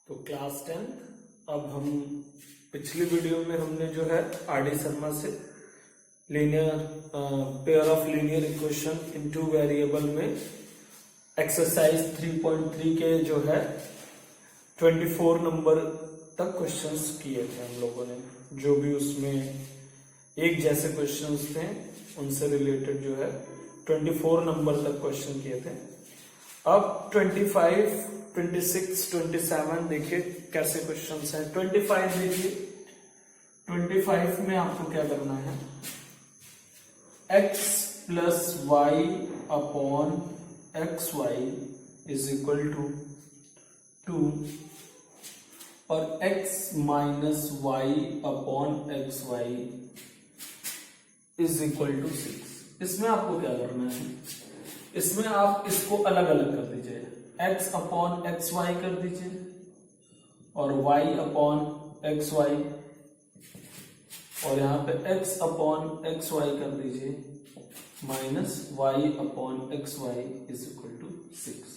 तो क्लास 10 अब हम पिछली वीडियो में हमने जो है आरडी शर्मा से linear pair of linear equation in two variable में एक्सरसाइज 3.3 के जो है 24 नंबर तक क्वेश्चंस किए थे हम लोगों ने। जो भी उसमें एक जैसे क्वेश्चंस थे उनसे रिलेटेड जो है 24 नंबर तक क्वेश्चन किए थे। अब 25, 26, 27 देखिए कैसे क्वेश्चंस हैं। 25 देखिए, 25 में आपको क्या करना है, x plus y upon x y is equal to 2 और x minus y upon x y is equal to 6। इसमें आपको क्या करना है, इसमें आप इसको अलग अलग कर दीजिए, x अपॉन एक्स वाई कर दीजिए और y अपॉन एक्स वाई, और यहां पे x अपॉन एक्स वाई कर दीजिए minus y upon x y is equal to 6।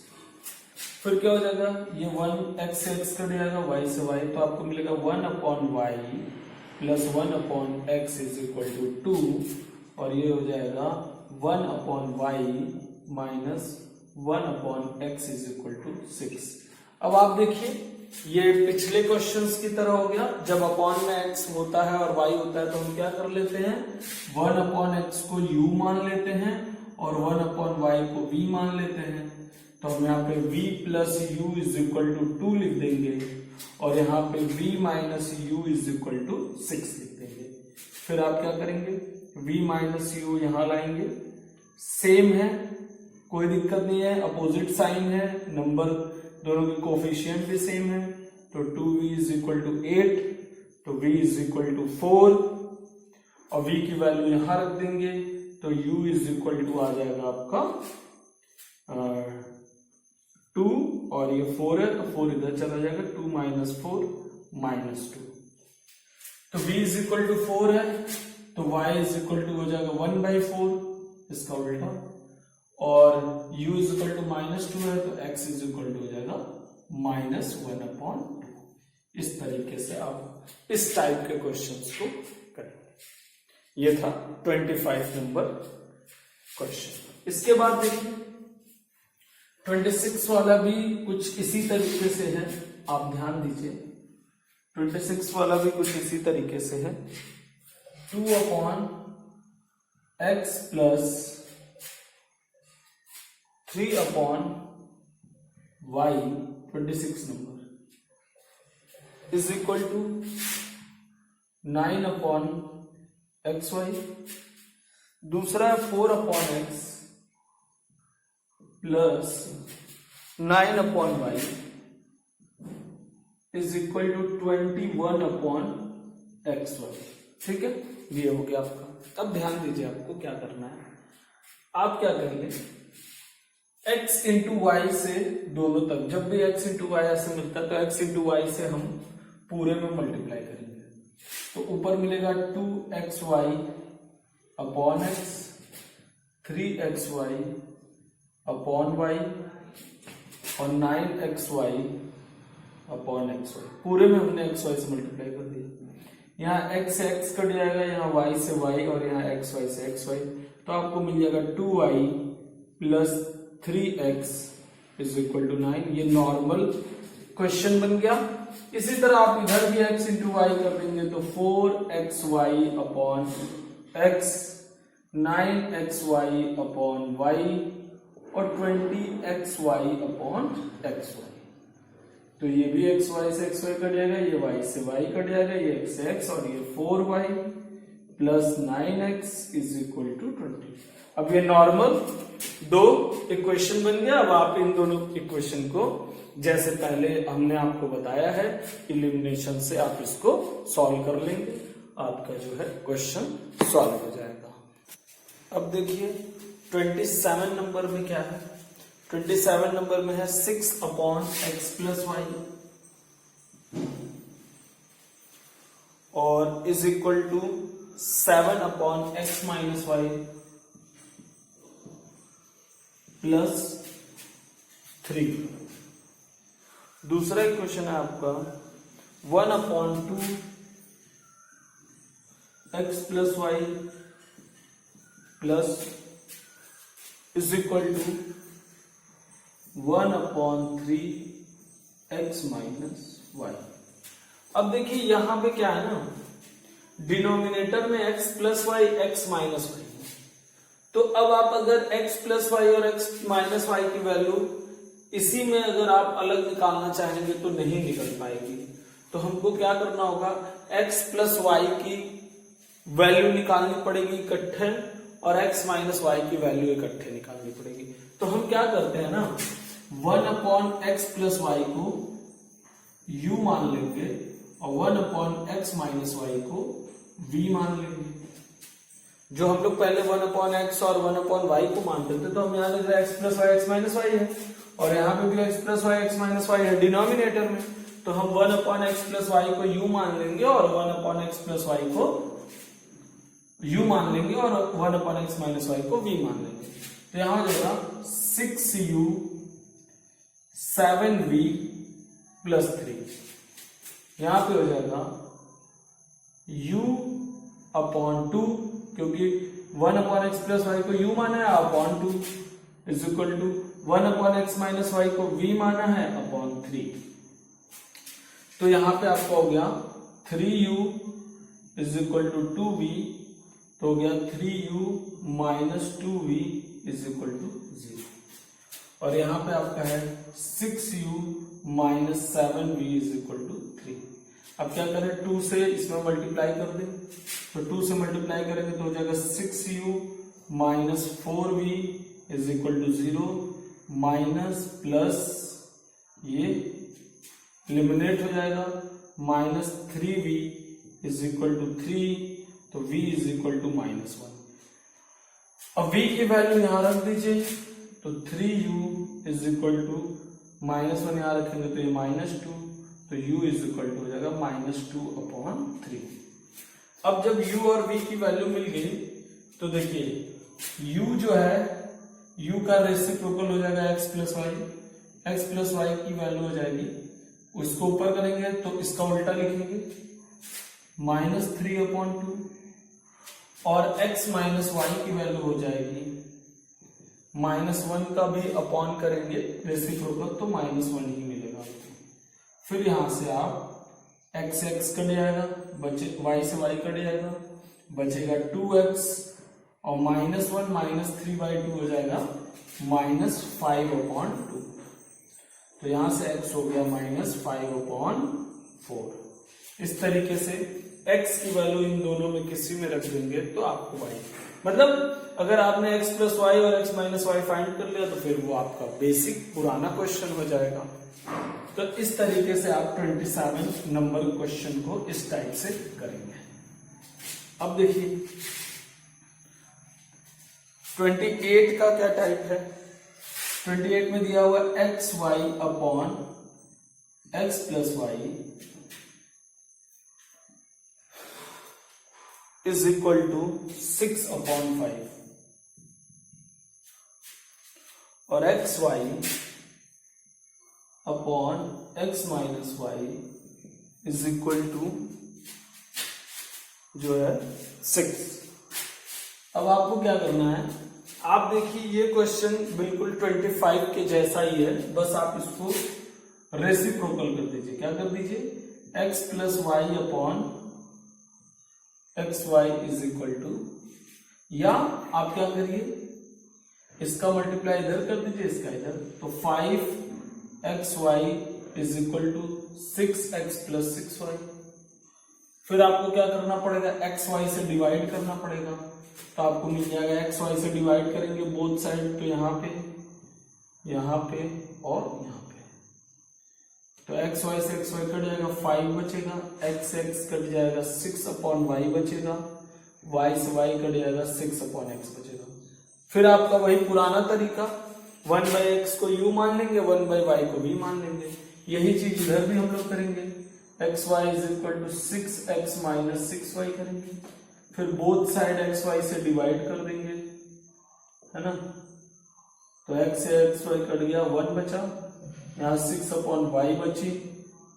फिर क्या हो जाएगा, ये 1 x से x कट जाएगा, y से y, तो आपको मिलेगा 1 upon y plus 1 upon x is equal to 2 और ये हो जाएगा 1 upon y minus 1 upon x is equal to 6। अब आप देखिए ये पिछले क्वेश्चंस की तरह हो गया। जब अपॉन में x होता है और y होता है तो हम क्या कर लेते हैं, 1 अपॉन एक्स को u मान लेते हैं और 1 अपॉन वाई को v मान लेते हैं। तो हम यहाँ पे v plus u is equal to 2 लिख देंगे और यहाँ पे v minus u is equal to 6 लिख देंगे। फिर आप क्या करेंगे, v माइनस यू यहाँ लाएंगे, सेम है, कोई दिक्कत नहीं है, अपोजिट साइन है, नंबर दोनों के कोफिशिएंट भी सेम है। तो 2v इज इक्वल टू 8, तो v इज इक्वल टू 4 और v की वैल्यू यहां रख देंगे तो u इज इक्वल टू आ जाएगा आपका 2 और ये 4 है तो 4 इधर चला जाएगा, 2 माइनस 4 माइनस 2। तो v इज इक्वल टू 4 है तो y इज इक्वल टू हो जाएगा 1/4, इसका उल्टा, और u is equal to minus 2 है तो x इज इक्वल टू हो जाएगा माइनस 1/2। इस तरीके से आप इस टाइप के क्वेश्चंस को करेंगे। ये था 25 नंबर क्वेश्चन। इसके बाद देखिए 26 वाला भी कुछ इसी तरीके से है, आप ध्यान दीजिए। 26 वाला भी कुछ इसी तरीके से है, 2 upon x plus 3 upon y 26 number is equal to 9 upon x y. दूसरा है 4 upon x plus 9 upon y is equal to 21 upon x y. ठीक है, ये हो गया आपका। अब ध्यान दीजिए आपको क्या करना है, आप क्या करेंगे, x इंटू वाई से दोनों तक, जब भी x इंटू वाई ऐसे मिलता है तो x इंटू वाई से हम पूरे में मल्टीप्लाई करेंगे। तो ऊपर मिलेगा 2xy upon x, 3xy upon y और 9xy अपॉन xy। पूरे में हमने xy से मल्टीप्लाई कर दिया। यहाँ x से x कट जाएगा, यहाँ y से y और यहाँ xy से xy, तो आपको मिल जाएगा 2y plus 3x is equal to 9। ये नॉर्मल क्वेश्चन बन गया। इसी तरह आप इधर भी x इंटू वाई कर देंगे तो 4xy upon x, 9xy upon y और 20xy अपॉन xy। तो ये भी xy से xy कट जाएगा, ये y से y कट जाएगा, ये x से x और ये 4y plus 9x is equal to 20। अब ये नॉर्मल दो इक्वेशन बन गया। अब आप इन दोनों इक्वेशन को जैसे पहले हमने आपको बताया है इलिमिनेशन से आप इसको सॉल्व कर लेंगे, आपका जो है क्वेश्चन सॉल्व हो जाएगा। अब देखिए 27 नंबर में क्या है, 27 नंबर में है 6 अपॉन एक्स प्लस वाई और is equal to 7 upon x minus y plus 3। दूसरा इक्वेशन है आपका 1/2 x plus y plus is equal to 1/3 x minus y. अब देखिए यहां पे क्या है ना, डिनोमिनेटर में x plus y x minus y, तो अब आप अगर x प्लस वाई और x माइनस वाई की वैल्यू इसी में अगर आप अलग निकालना चाहेंगे तो नहीं निकल पाएगी। तो हमको क्या करना होगा, x प्लस वाई की वैल्यू निकालनी पड़ेगी इकट्ठे और x माइनस वाई की वैल्यू इकट्ठे निकालनी पड़ेगी। तो हम क्या करते हैं ना, 1/x प्लस वाई को u मान लेंगे और 1/x माइनस वाई को v मान लेंगे। जो हम लोग पहले 1/x और 1/y को मानते थे, तो हम यहाँ लिख रहे हैं x plus y x minus y है, और यहाँ पे भी x plus y x minus y है डिनोमिनेटर में। तो हम 1/x प्लस वाई को u मान लेंगे और 1/x प्लस वाई को u मान लेंगे और 1/x माइनस वाई को v मान लेंगे। तो यहाँ हो जाएगा 6u 7v प्लस 3। यहाँ पे हो जाएगा u/2, क्योंकि 1/x प्लस वाई को u माना है upon 2 is equal to 1/x minus y को v माना है अपॉन 3। तो यहां पे आपका हो गया 3u is equal to 2v, तो हो गया 3u minus 2v is equal to 0। और यहां पे आपका है 6u minus 7v is equal to 3। अब क्या करें, 2 से इसमें मल्टीप्लाई कर दें, तो 2 से मल्टीप्लाई करेंगे तो हो जाएगा 6u minus 4v is equal to 0 minus plus ये एलिमिनेट हो जाएगा minus 3v is equal to 3, तो v इज इक्वल टू -1। अब v की वैल्यू यहां रख दीजिए, तो 3u इज इक्वल टू -1 यहां रखेंगे तो ये -2, तो u इज इक्वल टू हो जाएगा -2/3। अब जब u और v की वैल्यू मिल गई तो देखिए u जो है, u का रेसिप्रोकल हो जाएगा x प्लस वाई की वैल्यू हो जाएगी, उसको ऊपर करेंगे तो इसका उल्टा लिखेंगे -3/2, और x माइनस वाई की वैल्यू हो जाएगी -1 का भी अपॉन करेंगे रेसिप्रोकल तो -1 ही मिलेगा। फिर यहां से आप x से x कट जाएगा, बचे y से y कट जाएगा, बचेगा 2x और -1 -3/2 हो जाएगा -5/2। तो यहां से x हो गया -5/4। इस तरीके से x की वैल्यू इन दोनों में किसी में रख देंगे तो आपको y, मतलब अगर आपने x प्लस वाई और x माइनस वाई फाइंड कर लिया तो फिर वो आपका बेसिक पुराना क्वेश्चन हो जाएगा। तो इस तरीके से आप 27 नंबर क्वेश्चन को इस टाइप से करेंगे। अब देखिए 28 का क्या टाइप है। 28 में दिया हुआ x y upon x plus y is equal to 6/5 और x y upon x minus y is equal to जो है 6। अब आपको क्या करना है, आप देखिए ये क्वेश्चन बिल्कुल 25 के जैसा ही है, बस आप इसको रेसिप्रोकल कर दीजिए। क्या कर दीजिए, x plus y upon x y is equal to, या आप क्या करिए इसका मल्टीप्लाई इधर कर दीजिए, इसका इधर, तो 5xy is equal to 6x plus 6y। फिर आपको क्या करना पड़ेगा, xy से डिवाइड करना पड़ेगा, तो आपको मिल जाएगा xy से डिवाइड करेंगे बोथ साइड, तो यहाँ पे और यहाँ पे, तो xy से xy कट जाएगा 5 बचेगा, x से x कट जाएगा 6/y बचेगा, y से y कट जाएगा 6/x बचेगा। फिर आपका वही पुराना तरीका 1/x को u मान लेंगे, 1/y को v मान लेंगे। यही चीज इधर भी हम लोग करेंगे, xy is equal to 6x minus 6y करेंगे, फिर बोथ साइड xy से डिवाइड कर देंगे, है ना, तो x से xy कट गया 1 बचा, यहाँ 6/y बची,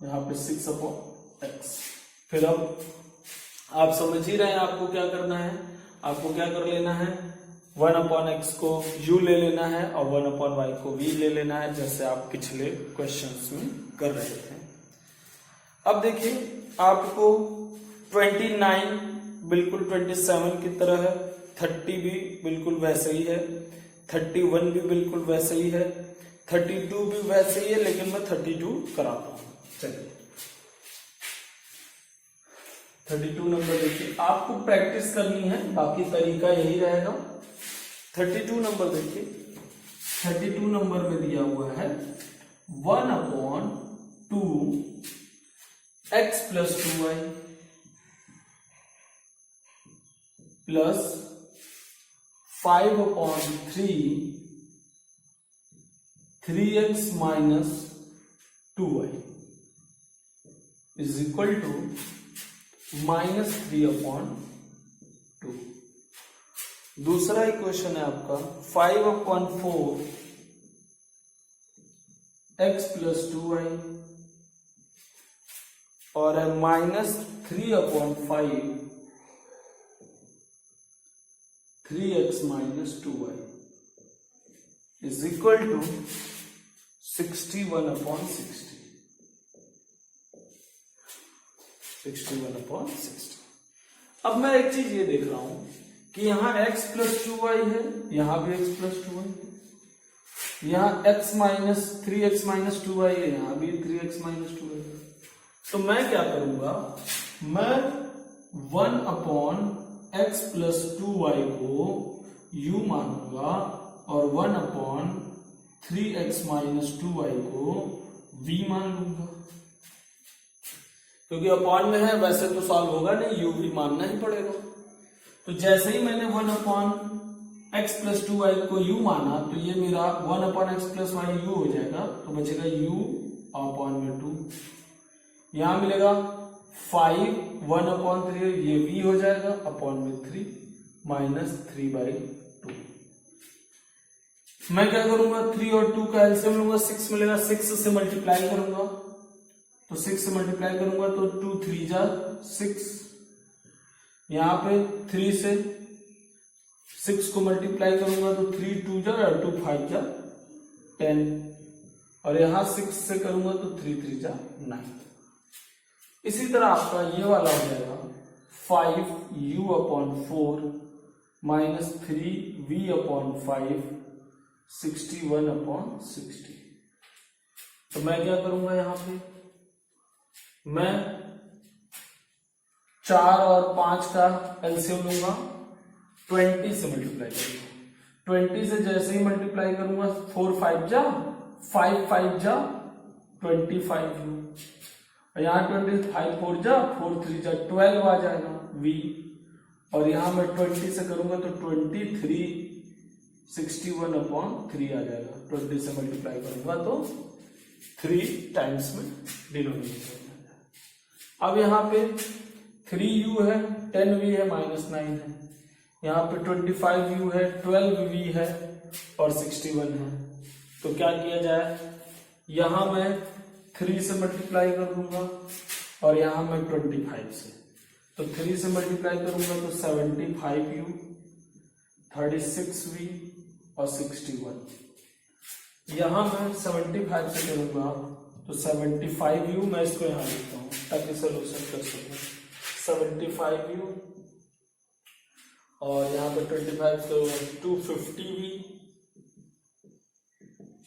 यहाँ पे 6/x। फिर अब आप समझ ही रहे हैं आपको क्या करना है, आपको क्या कर लेना है, 1/x को u ले लेना है और 1/y को v ले लेना है, जैसे आप पिछले क्वेश्चंस में कर रहे थे। अब देखिए आपको 29 बिल्कुल 27 की तरह है, 30 भी बिल्कुल वैसे ही है, 31 भी बिल्कुल वैसे ही है, 32 भी वैसे ही है, लेकिन मैं 32 कराता हूं। चलिए 32 नंबर देखिए, आपको प्रैक्टिस करनी है, बाकी तरीका यही रहेगा। 32 नंबर देखिए, 32 नंबर में दिया हुआ है 1/2 x + 2y प्लस 5/3 3x - 2y is equal to -3/2। दूसरा इक्वेशन है आपका 5/4 x + 2y और है -3/5 3x - 2y is equal to 61/60। 61/60। अब मैं एक चीज ये देख रहा हूं कि यहाँ x + 2y है, यहां भी x + 2y है, यहाँ 3x - 2y है, यहां भी 3x - 2y है। तो मैं क्या करूंगा, मैं 1/x + 2y को u मानूंगा और 1/3x - 2y को v मान लूंगा, क्योंकि अपॉन में है, वैसे तो सॉल्व होगा नहीं, u भी मानना ही पड़ेगा। तो जैसे ही मैंने 1/x + 2y को u माना, तो ये मेरा 1/x + y u हो जाएगा, तो बचेगा u/2। यहां मिलेगा 5 1/3, ये v हो जाएगा, (3 -3/2। मैं क्या करूंगा, 3 और 2 का एलसीएम लूंगा, 6 मिलेगा, 6 से मल्टीप्लाई करूंगा, तो 6 से मल्टीप्लाई करूंगा तो 2 3 जा 6, यहां पे 3 से 6 को मल्टीप्लाई करूंगा तो 3 2 जा 2 5 जा 10, और यहां 6 से करूंगा तो 3 3 जा 9। इसी तरह आपका ये वाला हो जाएगा 5u/4 -3v/5 61/60। तो मैं क्या करूंगा, यहां पे मैं 4 और 5 का एलसीएम लूंगा, 20 से मल्टीप्लाई करूंगा, 20 से जैसे ही मल्टीप्लाई करूंगा 4 5 जा 5 5 जा 25u, और यहाँ 25 4 जा 4 3 जा 12 आ जाएगा v, और यहां मैं 20 से करूंगा तो 23 61/3 आ जाएगा। 20 से मल्टीप्लाई करूंगा तो 3 टाइम्स में डिनोमिनेटर में आ जाएगा। अब यहाँ पे 3u है, 10v है, -9 है, यहाँ पे 25u है, 12v है और 61 है। तो क्या किया जाए, यहां मैं 3 से मल्टीप्लाई कर दूंगा और यहां मैं 25 से, तो 3 से मल्टीप्लाई करूंगा तो 75u, 36v और 61। यहां मैं 75 से करूंगा तो 75u, मैं इसको यहां लिखता हूं ताकि सोल्यूशन कर सकूं, 75u और यहां पे 25 करूंगा 250v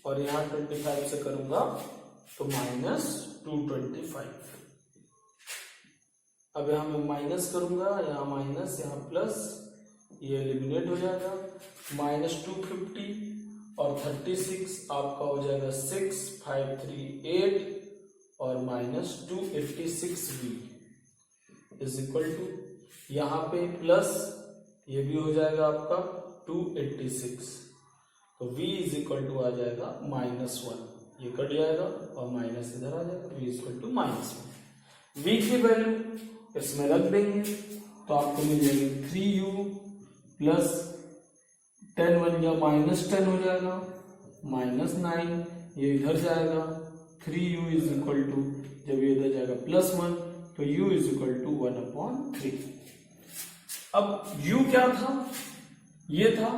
और यहां 25 से करूंगा तो -225। अब यहां मैं माइनस करूंगा, यहाँ माइनस यहाँ प्लस, ये एलिमिनेट हो जाएगा, -250 और 36 आपका हो जाएगा 6 5 3 8 और -286v इज इक्वल टू, यहाँ पे प्लस ये भी हो जाएगा आपका 286, तो v इज इक्वल टू आ जाएगा -1, ये कट जाएगा और माइनस इधर आ जाएगा, v is equal to -1। v की वैल्यू इसमें रख देंगे तो आपको मिल जाएगी 3u प्लस 10 1 जा -10 हो जाएगा, -9 ये इधर जाएगा 3u इज इक्वल टू, जब ये इधर जाएगा +1 तो u इज इक्वल टू 1/3। अब u क्या था, ये था,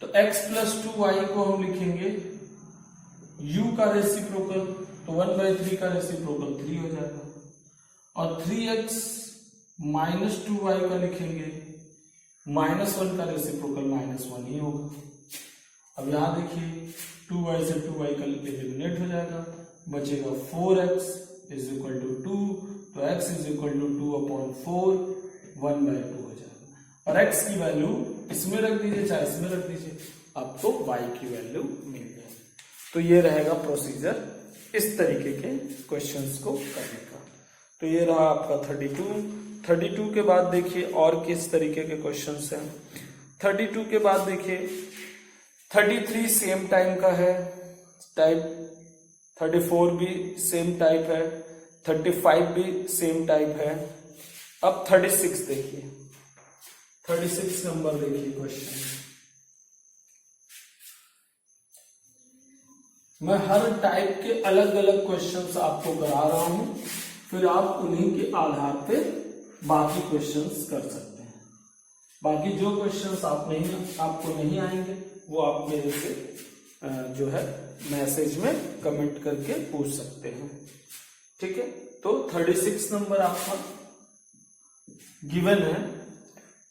तो x + 2y को हम लिखेंगे u का रेसिप्रोकल, तो 1/3 का रेसिप्रोकल 3 हो जाएगा, और 3x - 2y का लिखेंगे, -1 का रेसिप्रोकल -1 ही होगा। अब यहां देखिए 2y से 2y का एलिमिनेट हो जाएगा, बचेगा 4x इज इक्वल टू 2, तो x इज इक्वल टू 2/4 1/2 हो जाएगा, और x की वैल्यू इसमें रख दीजिए चाहे इसमें रख दीजिए, आपको y की वैल्यू मिल गई। तो ये रहेगा प्रोसीजर इस तरीके के क्वेश्चंस को करने का। तो ये रहा आपका 32 के बाद देखिए और किस तरीके के क्वेश्चंस हैं। 32 के बाद देखिए 33 सेम टाइम का है टाइप, 34 भी सेम टाइप है, 35 भी सेम टाइप है। अब 36 देखिए, 36 नंबर देखिए क्वेश्चन। मैं हर टाइप के अलग अलग क्वेश्चंस आपको करा रहा हूं, फिर आप उन्हीं के आधार पे बाकी क्वेश्चंस कर सकते हैं। बाकी जो क्वेश्चंस आपको नहीं आएंगे वो आप मेरे से जो है मैसेज में कमेंट करके पूछ सकते हैं, ठीक है। तो 36 नंबर आपका गिवन है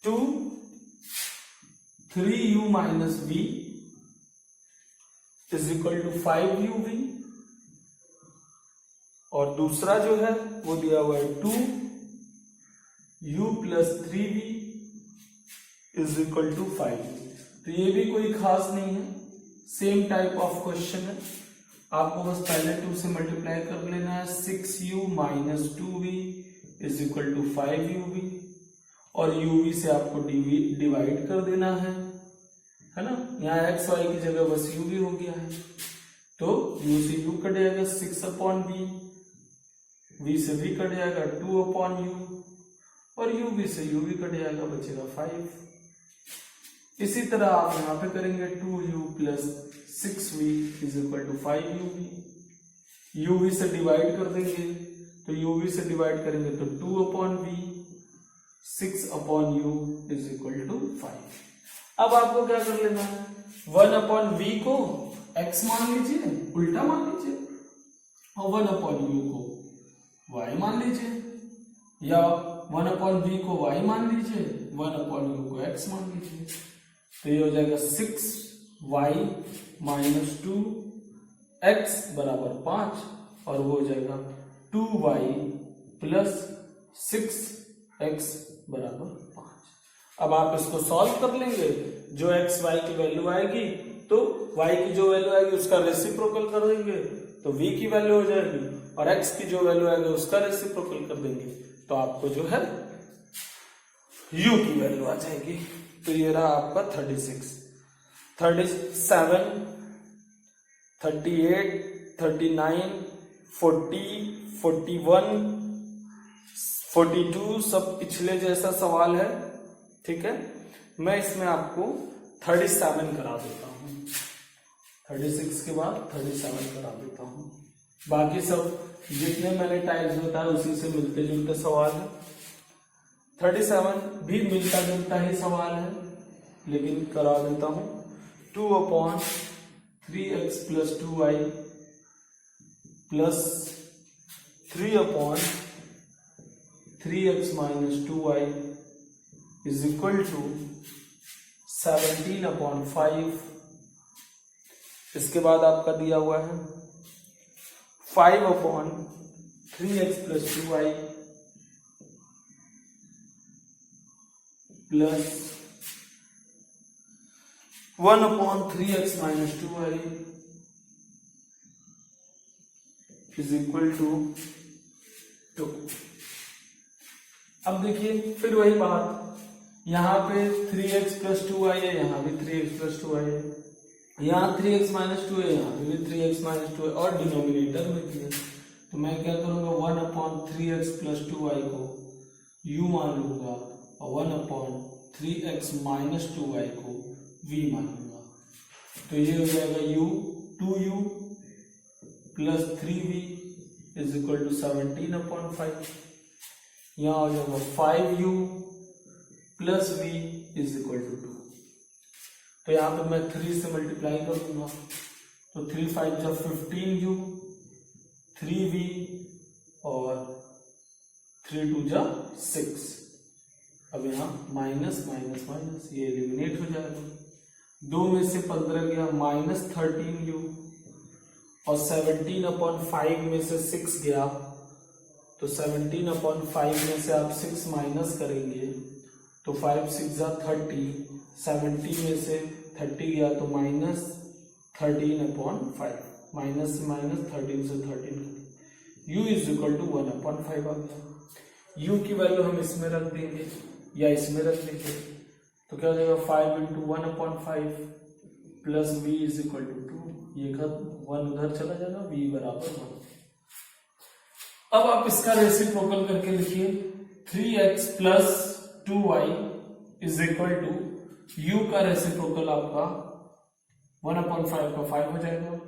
2 3u - v is equal to 5uv, और दूसरा जो है वो दिया हुआ है 2u + 3v is equal to 5। तो ये भी कोई खास नहीं है, सेम टाइप ऑफ क्वेश्चन है। आपको बस पहले 2 से मल्टीप्लाई कर लेना है, 6u - 2v is equal to 5uv, और uv से आपको डिवाइड कर देना है ना। यहाँ x y की जगह बस u भी हो गया है, तो u से u कट जाएगा 6/v, v से v कट जाएगा 2/u, और uv से u भी कट जाएगा, बचेगा 5। इसी तरह आप यहाँ पे करेंगे 2u + 6v is equal to 5uv, uv से डिवाइड कर देंगे, तो uv से डिवाइड करेंगे तो 2/v, 6/u is equal to 5। अब आपको क्या कर लेना है, 1/v को x मान लीजिए, उल्टा मान लीजिए, और 1/u को y मान लीजिए, या 1/v को y मान लीजिए, 1/u को x मान लीजिए। तो ये हो जाएगा 6y - 2x = 5, और वो हो जाएगा 2y + 6x = 5। अब आप इसको सॉल्व कर लेंगे, जो x y की वैल्यू आएगी तो y की जो वैल्यू आएगी उसका रेसिप्रोकल कर देंगे तो v की वैल्यू हो जाएगी, और x की जो वैल्यू आएगी उसका रेसिप्रोकल कर देंगे तो आपको जो है u की वैल्यू आ जाएगी। तो ये रहा आपका 36, 37, 38, 39, 40, 41, 42 सब पिछले जैसा सवाल है, ठीक है। मैं इसमें आपको 37 करा देता हूँ, 36 के बाद 37 करा देता हूँ। बाकी सब जितने मैंने टाइप्स बताया उसी से मिलते जुलते सवाल है। 37 भी मिलता जुलता ही सवाल है, लेकिन करा देता हूँ। 2/3x + 2y + 3/3x - 2y is equal to 17/5। इसके बाद आपका दिया हुआ है 5/3x + 2y + 1/3x - 2y is equal to 2। अब देखिए फिर वही बात, यहाँ पे 3x + 2y है, यहाँ भी 3x + 2y है, यहाँ 3x - 2 है, यहाँ भी 3x - 2 है, और डिनोमिनेटर में भी है। तो मैं क्या करूंगा, 1/3x + 2y को u मान लूंगा, और 1/3x - 2y को v मान लूंगा। तो ये हो जाएगा u 2u plus 3v is equal to 17/5। यहाँ हो जाएगा 5u plus v is equal to 2। तो यहाँ पे मैं 3 से मल्टीप्लाई कर दूंगा, तो 3 5 जा 15u, 3v और 3 2 जा 6। अब यहाँ माइनस माइनस माइनस ये एलिमिनेट हो जाएगा। 2 में से 15 गया, माइनस 13u और 17/5 में से 6 गया, तो 17/5 में से आप 6 माइनस करेंगे तो 5 6 जा 30, 70 में से 30 गया तो माइनस 13/5, माइनस से माइनस 13 से 13, u इज इक्वल टू 1/5 आ गया। u की वैल्यू हम इसमें रख देंगे या इसमें रख देंगे, तो क्या हो जाएगा 5 into 1/5 plus v is equal to 2, ये 1 उधर चला जाएगा, v बराबर 1। अब आप इसका रेसिप्रोकल करके लिखिए, 3x plus 2y is equal to u का रेसिप्रोकल आपका 1/5 का 5 हो जाएगा,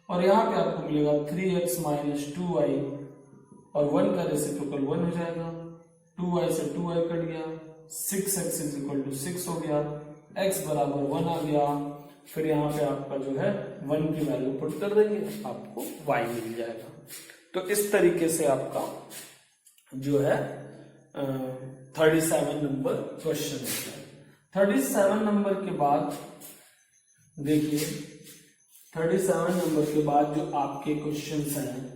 और यहाँ पे आपको मिलेगा 3x माइनस 2y और 1 का रेसिप्रोकल 1 हो जाएगा, 2y से 2y कट गया, 6x इज इक्वल टू 6 हो गया, x बराबर 1 आ गया। फिर यहाँ पे आपका जो है 1 की वैल्यू पुट कर देंगे, आपको y मिल जाएगा। तो इस तरीके से आपका जो है 37 नंबर क्वेश्चन है। 37 नंबर के बाद देखिए, 37 नंबर के बाद जो आपके क्वेश्चंस हैं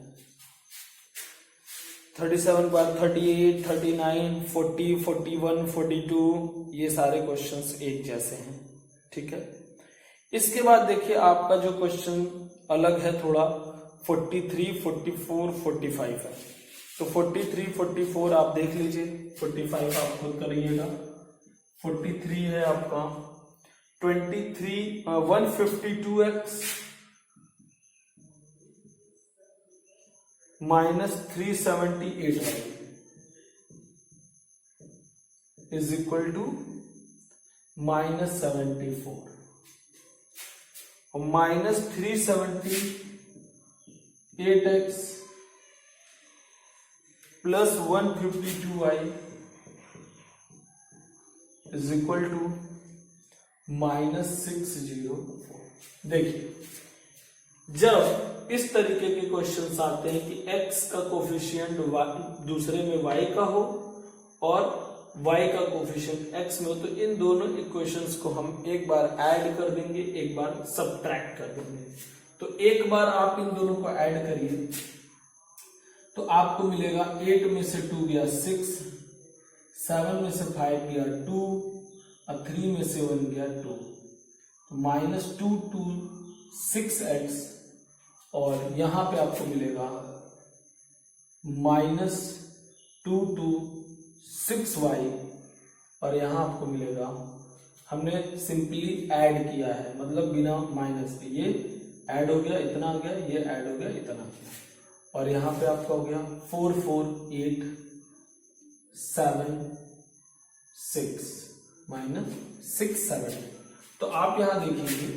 37 बाद 38, 39, 40, 41, 42 ये सारे क्वेश्चंस एक जैसे हैं, ठीक है। इसके बाद देखिए आपका जो क्वेश्चन अलग है थोड़ा, 43, 44, 45 है। तो 43, 44 आप देख लीजिए, 45 आप खुद करिएगा। 43 है आपका 152x minus 378 is equal to minus 74, और minus 378x plus 152y is equal to minus 604। देखिए, जब इस तरीके के क्वेश्चंस आते हैं कि x का कोफिशिएंट दूसरे में y का हो और y का कोफिशिएंट x में हो, तो इन दोनों इक्वेशंस को हम एक बार ऐड कर देंगे, एक बार सबट्रैक्ट कर देंगे। तो एक बार आप इन दोनों को ऐड करिए तो आपको मिलेगा 8 में से 2 गया 6, 7 में से 5 गया 2 और 3 में से 1 गया 2, तो माइनस 2 2 6x, और यहां पे आपको मिलेगा माइनस 2 2 6y, और यहां आपको मिलेगा, हमने सिंपली ऐड किया है, मतलब बिना माइनस के, ये ऐड हो गया इतना आ गया, ये ऐड हो गया इतना आ गया, और यहां पे आपका हो गया 4 4 8 7 6 माइनस 6 7। तो आप यहां देखेंगे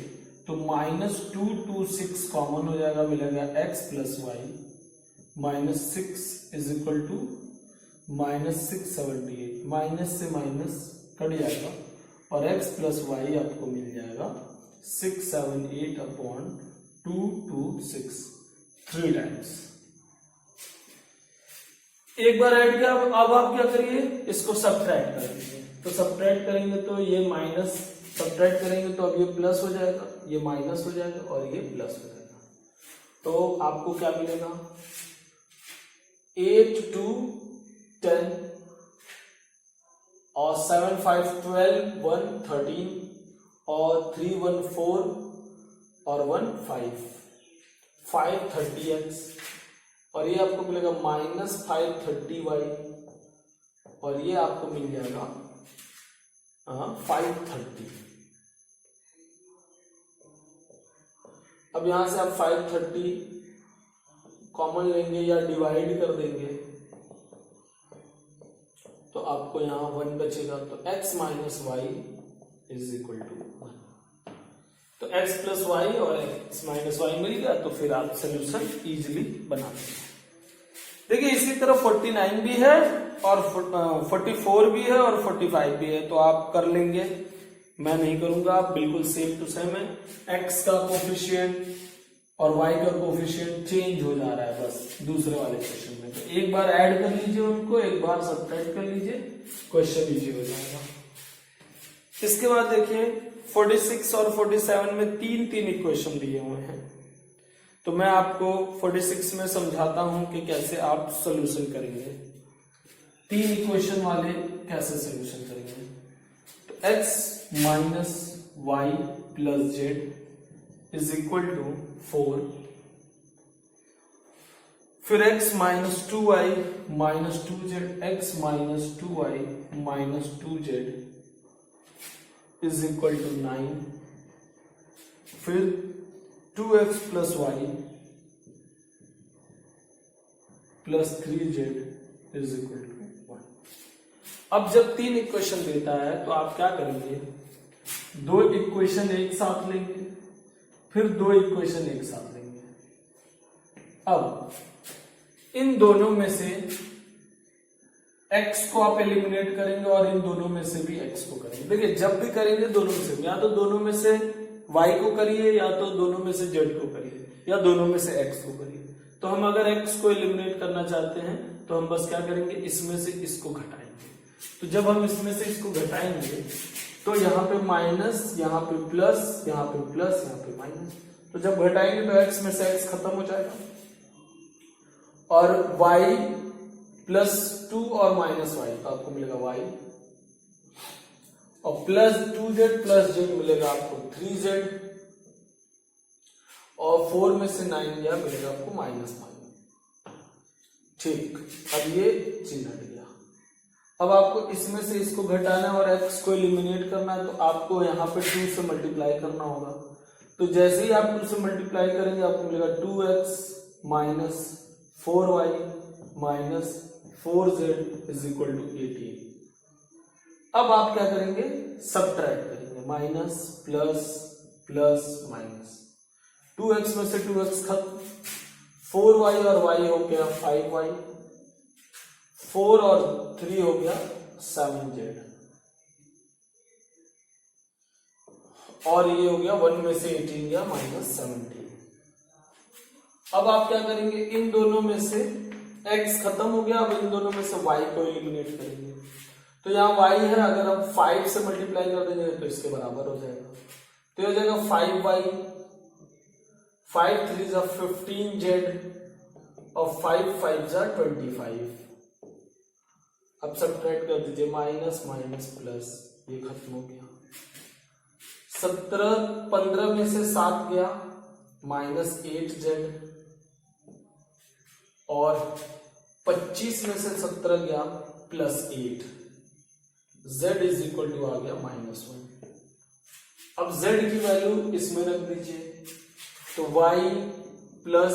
तो माइनस 2 2 6 कॉमन हो जाएगा, मिलेगा x plus y, minus 6 is equal to minus 678, minus से माइनस कट जाएगा, और x प्लस वाई आपको मिल जाएगा 678/226 3 टाइम्स। एक बार ऐड किया, अब आप क्या करिए, इसको सबट्रैक्ट करेंगे। तो सबट्रैक्ट करेंगे तो ये माइनस, सबट्रैक्ट करेंगे तो अब ये प्लस हो जाएगा, ये माइनस हो जाएगा और ये प्लस हो जाएगा। तो आपको क्या मिलेगा, 8 2 10 और 7 5 12 1 13 और 3 1 4 और 1 5 530x, और ये आपको मिलेगा माइनस 530y, और ये आपको मिल जाएगा 530। अब यहां से आप 530 कॉमन लेंगे या डिवाइड कर देंगे तो आपको यहां 1 बचेगा, तो x minus y is equal to 1। तो x प्लस वाई और x माइनस वाई मिल गया, तो फिर आप सोल्यूशन इजीली बना देंगे। देखिए इसी तरह 49 भी है और 44 भी है और 45 भी है, तो आप कर लेंगे, मैं नहीं करूंगा, आप बिल्कुल सेम टू सेम है। x का कोफिशिएंट और y का कोफिशिएंट चेंज हो जा रहा है बस दूसरे वाले क्वेश्चन में, तो एक बार ऐड कर लीजिए उनको, एक बार सब्ट्रैक्ट कर लीजिए, क्वेश्चन इजी हो जाएगा। इसके बाद देखिए 46 और 47 में तीन इक्वेशन दिए हुए हैं, तो मैं आपको 46 में समझाता हूं कि कैसे आप सोल्यूशन करेंगे। तीन इक्वेशन वाले कैसे सोल्यूशन करेंगे, तो x minus y plus z is equal to 4, फिर x minus 2y minus 2z, x minus 2y minus 2z is equal to 9, फिर 2x plus y plus 3z is equal to 1। अब जब तीन equation देता है तो आप क्या करेंगे, दो इक्वेशन एक साथ लेंगे, फिर दो इक्वेशन एक साथ लेंगे। अब इन दोनों में से x को आप एलिमिनेट करेंगे और इन दोनों में से भी x को करेंगे। देखिए जब भी करेंगे दोनों में से, या तो दोनों में से y को करिए, या तो दोनों में से z को करिए, या दोनों में से x को करिए। तो हम अगर x को एलिमिनेट करना चाहते हैं तो हम बस क्या करेंगे, इसमें से इसको घटाएंगे। तो जब हम इसमें से इसको घटाएंगे तो यहाँ पे माइनस, यहाँ पे प्लस, यहाँ पे प्लस, यहाँ पे माइनस, तो जब घटाएंगे तो x में से x खत्म हो जाएगा और y प्लस 2 और माइनस y, तो आपको मिलेगा y, और प्लस 2z प्लस z मिलेगा आपको 3z, और 4 में से 9 गया मिलेगा आपको माइनस 5। ठीक, अब ये चिन्ह हट गया। अब आपको इसमें से इसको घटाना है और x को एलिमिनेट करना है, तो आपको यहाँ पे 2 से मल्टीप्लाई करना होगा। तो जैसे ही आप 2 से मल्टीप्लाई करेंगे आपको मिलेगा 2x minus 4y minus 4z is equal to 18। अब आप क्या करेंगे, सब्ट्रैक्ट करेंगे, minus plus plus minus, 2x में से 2x खत्म, 4y और y हो गया 5y, 4 और 3 हो गया 7z, और ये हो गया 1 में से 18 गया माइनस 17। अब आप क्या करेंगे, इन दोनों में से x खत्म हो गया, अब इन दोनों में से y को एलिमिनेट करेंगे। तो यहाँ y है, अगर हम 5 से मल्टीप्लाई कर देंगे तो इसके बराबर हो जाएगा, तो हो जाएगा 5y, 5 3 जा 15z और 5 5 जा 25। अब सब्ट्रैक्ट कर दीजिए, माइनस माइनस प्लस, ये खत्म हो गया। 15 में से 7 गया माइनस 8z, और 25 में से 17 गया plus 8, z is equal to आ गया माइनस 1। अब z की वैल्यू इसमें रख दीजिए, तो y प्लस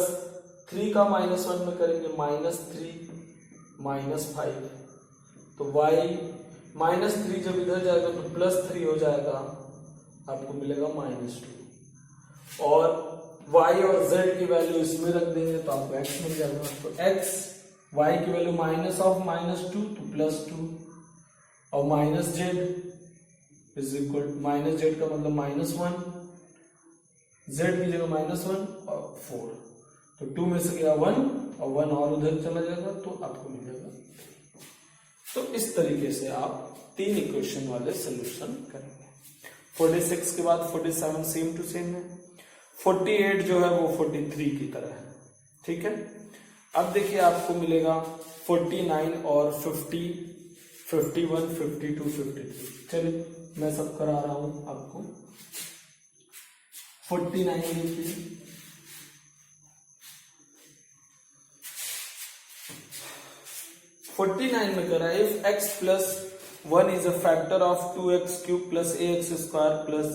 3 का माइनस 1 में करेंगे माइनस 3 माइनस 5, तो y माइनस 3 जब इधर जाएगा तो प्लस 3 हो जाएगा, आपको मिलेगा माइनस 2, और y और z की वैल्यू इसमें रख देंगे तो आपको x मिल जाएगा। तो x y की वैल्यू माइनस ऑफ माइनस 2 तो प्लस 2, और minus z is equal, minus z का मतलब माइनस 1, z की जगह माइनस 1 और 4, तो 2 में से गया 1 और 1 और उधर चला जाएगा तो आपको मिल जाएगा। तो इस तरीके से आप तीन इक्वेशन वाले सोल्यूशन करेंगे। 46 के बाद 47 सेम टू सेम है, 48 जो है वो 43 की तरह है, ठीक है। अब देखिए आपको मिलेगा 49 और 50, 51, 52, 53। चलिए मैं सब करा रहा हूं आपको। 49 देखिए, में करा है, if x plus 1 is a factor of 2x cube plus ax square plus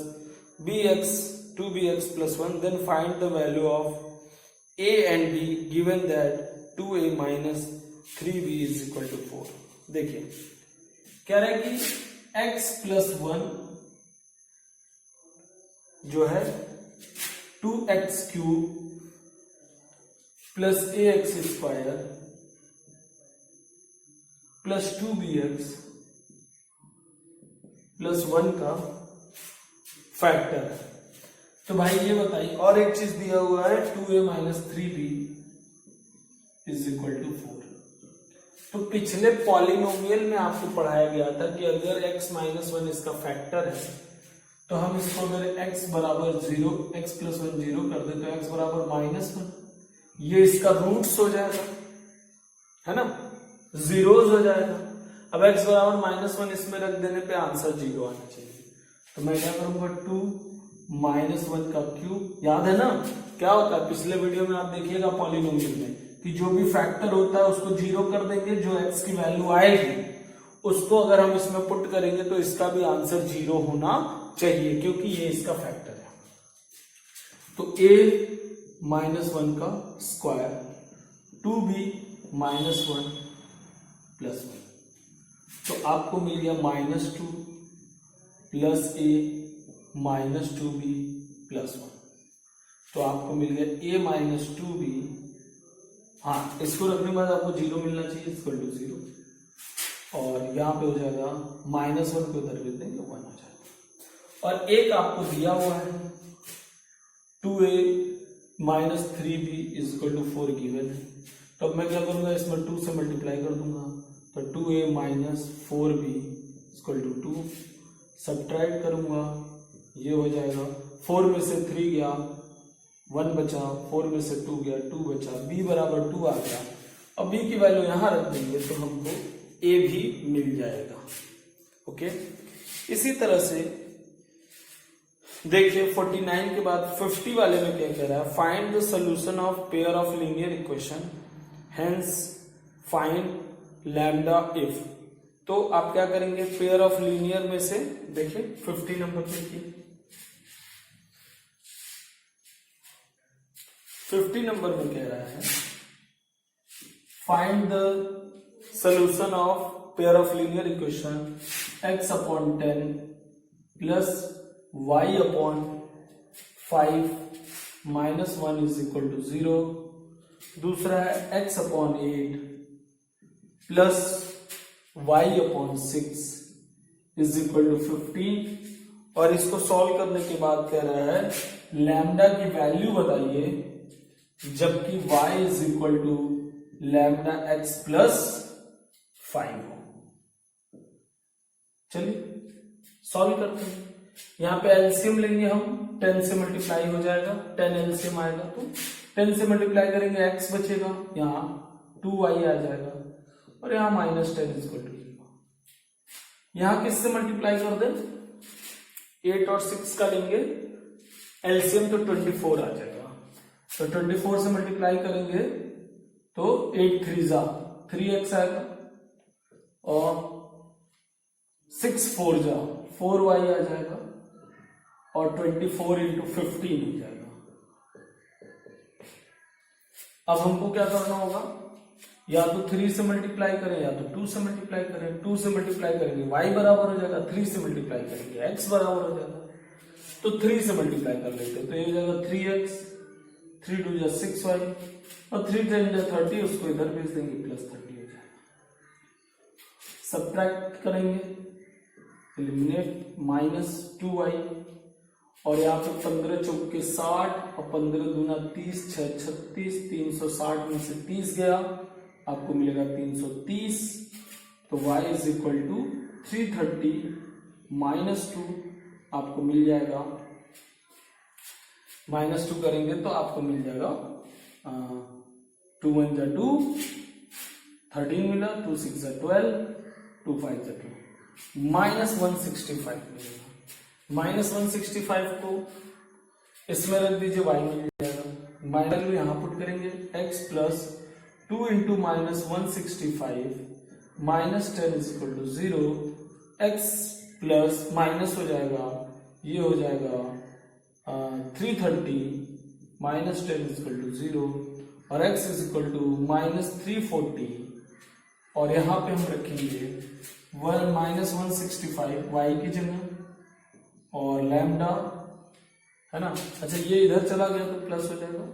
bx 2bx plus 1, then find the value of a and b given that 2a minus 3b is equal to 4। देखिए कह रहा है कि x plus 1 जो है 2x³ plus ax² plus 2bx plus 1 का factor है। तो भाई ये बताइए, और एक चीज दिया हुआ है 2a minus 3b is equal to 4। तो पिछले पॉलिनोमियल में आपको पढ़ाया गया था कि अगर x माइनस 1 इसका फैक्टर है तो हम इसको अगर x बराबर 0, x प्लस 1 0 कर दे तो x बराबर -1, ये इसका रूट्स हो जाएगा, है ना, जीरोज हो जाएगा। अब x बराबर -1 इसमें रख देने पे आंसर 0 आना चाहिए। तो मैं क्या करूंगा, 2 माइनस 1 का क्यूब, याद है ना क्या होता है, पिछले वीडियो में आप देखिएगा पॉलिनोमियल में कि जो भी फैक्टर होता है उसको 0 कर देंगे, जो x की वैल्यू आएगी उसको अगर हम इसमें पुट करेंगे तो इसका भी आंसर 0 होना चाहिए, क्योंकि ये इसका फैक्टर है। तो a माइनस 1 का स्क्वायर, 2b माइनस 1 प्लस 1, तो आपको मिल गया -2 plus a minus 2b plus 1, तो आपको मिल गया a माइनस 2b, हाँ इसको रखने के बाद आपको 0 मिलना चाहिए, इक्वल टू 0, और यहाँ पे हो जाएगा -1 को इधर भेज देंगे 1 हो जाएगा। और एक आपको दिया हुआ है 2a minus 3b is equal to 4 given है, तो अब मैं क्या करूंगा, इसमें 2 से मल्टीप्लाई कर दूंगा, तो 2a minus 4b equal to 2, subtract करूंगा, ये हो जाएगा 4 में से 3 गया 1 बचा, 4 में से 2 गया 2 बचा, b बराबर 2 आ गया। अब b की वैल्यू यहां रख देंगे तो हमको a भी मिल जाएगा। ओके, इसी तरह से देखिए 49 के बाद 50 वाले में क्या कह रहा है, find the solution of pair of linear equation, hence find lambda if. तो आप क्या करेंगे, पेयर ऑफ लीनियर में से देखिए 50 नंबर पे देखिए, 50 नंबर में कह रहा है find the solution of pair of linear equation x upon 10 plus y upon 5 minus 1 is equal to 0। दूसरा है x upon 8 plus y upon 6 is equal to 15, और इसको सॉल्व करने के बाद कह रहा है लैम्डा की वैल्यू बताइए जबकि y is equal to lambda x plus 5 हो। चलिए सॉल्व करते हैं। यहां पे एलसीएम लेंगे हम, 10 से मल्टीप्लाई हो जाएगा, 10 एलसीएम आएगा तो 10 से मल्टीप्लाई करेंगे x बचेगा, यहाँ 2y आ जाएगा, और यहाँ -10 इज इक्वल टू 0। यहां किससे मल्टीप्लाई कर दे, 8 और 6 का लेंगे एलसीएम तो 24 आ जाएगा, तो 24 से मल्टीप्लाई करेंगे तो 8 3 जा 3x आएगा, और 6 4 जा 4y आ जाएगा, और 24 इंटू 15 हो जाएगा। अब हमको क्या करना होगा, या तो 3 से मल्टीप्लाई करें या तो 2 से मल्टीप्लाई करें। 2 से मल्टीप्लाई करेंगे y बराबर हो जाएगा, 3 से मल्टीप्लाई करेंगे x बराबर हो जाएगा, तो 3 से मल्टीप्लाई कर लेते हैं, तो ये हो जाएगा 3x, 3 2 जा 6y, और 3 10 जा 30, उसको इधर भेज देंगे, प्लस 30 हो जाएगा। सब्ट्रैक्ट करेंगे, एलिमिनेट, -2y, और यहाँ पे 15 चौके 60 और 15 दूना 30, 6 36, 360 में से 30 गया, आपको मिलेगा 330, तो y इज इक्वल टू 330 -2 आपको मिल जाएगा, -2 करेंगे तो आपको मिल जाएगा 2 1 जा 2, 13 मिला, 2 6 जा 12, 2 5 जा 2, -165 मिलेगा। -165 को इसमें रख दीजिए, y मिल जाएगा, माइनस यहां पुट करेंगे, x plus 2 into -165 -10 is equal to 0, x plus minus हो जाएगा, ये हो जाएगा 330 -10 इज इक्वल टू 0, और x इज इक्वल टू -340, और यहां पे हम रखेंगे -165 y की जगह, और लैम्डा है ना। अच्छा ये इधर चला गया तो प्लस हो जाएगा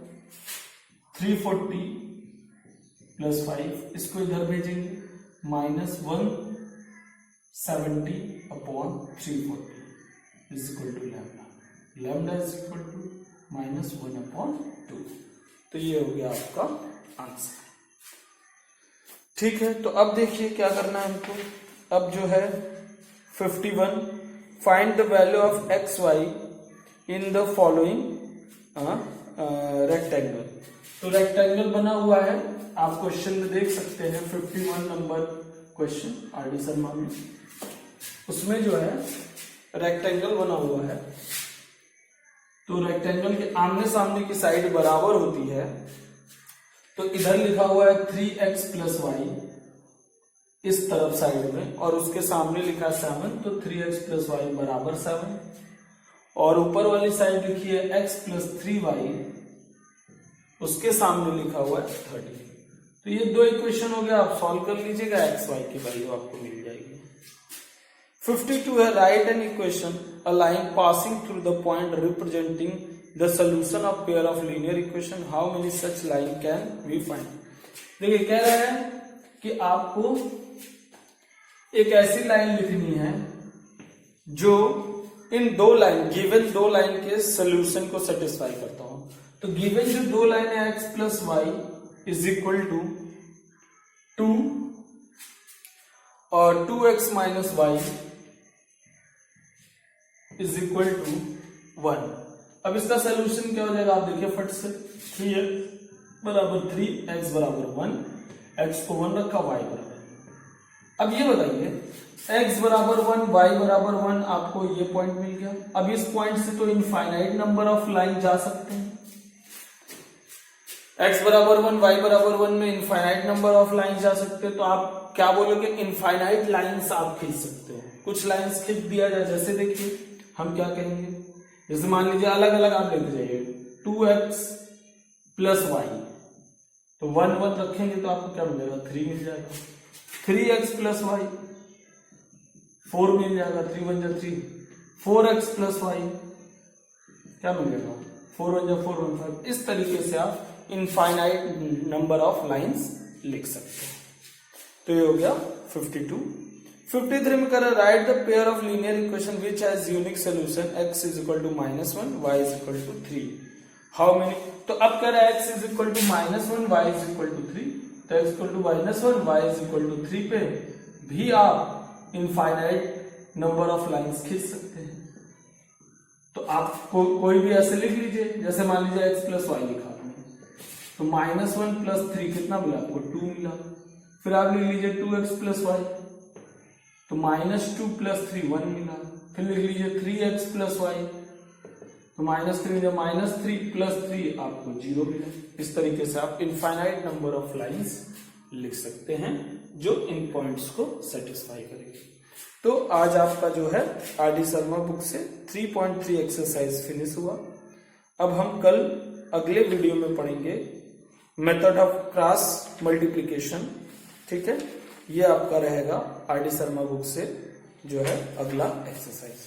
340 प्लस 5, इसको इधर भेजेंगे -170 upon 340 is equal to lambda, lambda is equal to -1/2। तो ये हो गया आपका आंसर। ठीक है, तो अब देखिए क्या करना है हमको। अब जो है 51, find the value of x y in the following rectangle. तो रेक्टेंगल बना हुआ है, आप क्वेश्चन में देख सकते हैं 51 नंबर क्वेश्चन आरडी शर्मा में, उसमें जो है रेक्टेंगल बना हुआ है। तो रेक्टेंगल के आमने सामने की साइड बराबर होती है, तो इधर लिखा हुआ है 3x प्लस वाई इस तरफ साइड में, और उसके सामने लिखा है 7, तो 3x प्लस वाई बराबर 7, और ऊपर वाली साइड लिखी है x प्लस 3y, उसके सामने लिखा हुआ है 30। तो ये दो इक्वेशन हो गया, आप सॉल्व कर लीजिएगा, एक्स वाई की वैल्यू आपको मिल जाएगी। 52 है, write an equation a line passing through the point representing the solution of pair of linear equation, how many such line can we find. देखिए कह रहे हैं कि आपको एक ऐसी लाइन लिखनी है जो इन दो लाइन, गिवन दो लाइन के सोल्यूशन को सेटिस्फाई करता हूं। तो गिवन जो दो लाइन है x plus y is equal to 2 और 2x minus y is equal to 1। अब इसका सोल्यूशन क्या हो जाएगा, आप देखिए फट से, 3x बराबर 3, x बराबर 1, x को 1 रखा, y बराबर। अब ये बताइए x बराबर 1, y बराबर 1, आपको ये पॉइंट मिल गया। अब इस पॉइंट से तो इनफाइनाइट नंबर ऑफ लाइन जा सकते हैं। x बराबर 1, y बराबर 1 में इनफाइनाइट नंबर ऑफ लाइन जा सकते हैं, तो आप क्या बोलोगे, इनफाइनाइट लाइंस आप खींच सकते हो। कुछ लाइंस खींच दिया जाए, जैसे देखिए हम क्या कहेंगे, जैसे मान लीजिए अलग अलग आप लेते जाइए, 2x प्लस वाई, तो 1 1 रखेंगे तो आपको क्या मिलेगा, 3 मिल जाएगा। 3x प्लस वाई 4 मिल जाएगा, 3 1 जा 3। 4x प्लस वाई क्या मिलेगा, 4 1 जा 4 1 5। इस तरीके से आप इनफाइनाइट नंबर ऑफ लाइंस लिख सकते हैं। तो ये हो गया 52। 53 में करें, write the pair of linear equation which has unique solution x is equal to -1, y is equal to 3, how many. तो अब कह रहा है x is equal to -1, y is equal to 3, तो x equal to -1, y is equal to 3 पे भी आप infinite number of lines खींच सकते हैं। तो आप कोई भी ऐसे लिख लीजिए, जैसे मान लीजिए x प्लस वाई लिखा, तो -1 प्लस 3 कितना मिला आपको, 2 मिला। फिर आप लिख लीजिए 2x प्लस वाई, तो -2 प्लस 3 1 मिला। फिर लिख लीजिए 3x प्लस वाई, तो -3 प्लस 3 आपको 0 मिला। इस तरीके से आप इनफाइनाइट नंबर ऑफ लाइंस लिख सकते हैं जो इन पॉइंट्स को सेटिस्फाई करेगी। तो आज आपका जो है आरडी शर्मा बुक से 3.3 एक्सरसाइज फिनिश हुआ। अब हम कल अगले वीडियो में पढ़ेंगे मेथड ऑफ क्रॉस मल्टीप्लिकेशन। ठीक है, ये आपका रहेगा आरडी शर्मा बुक से जो है अगला एक्सरसाइज।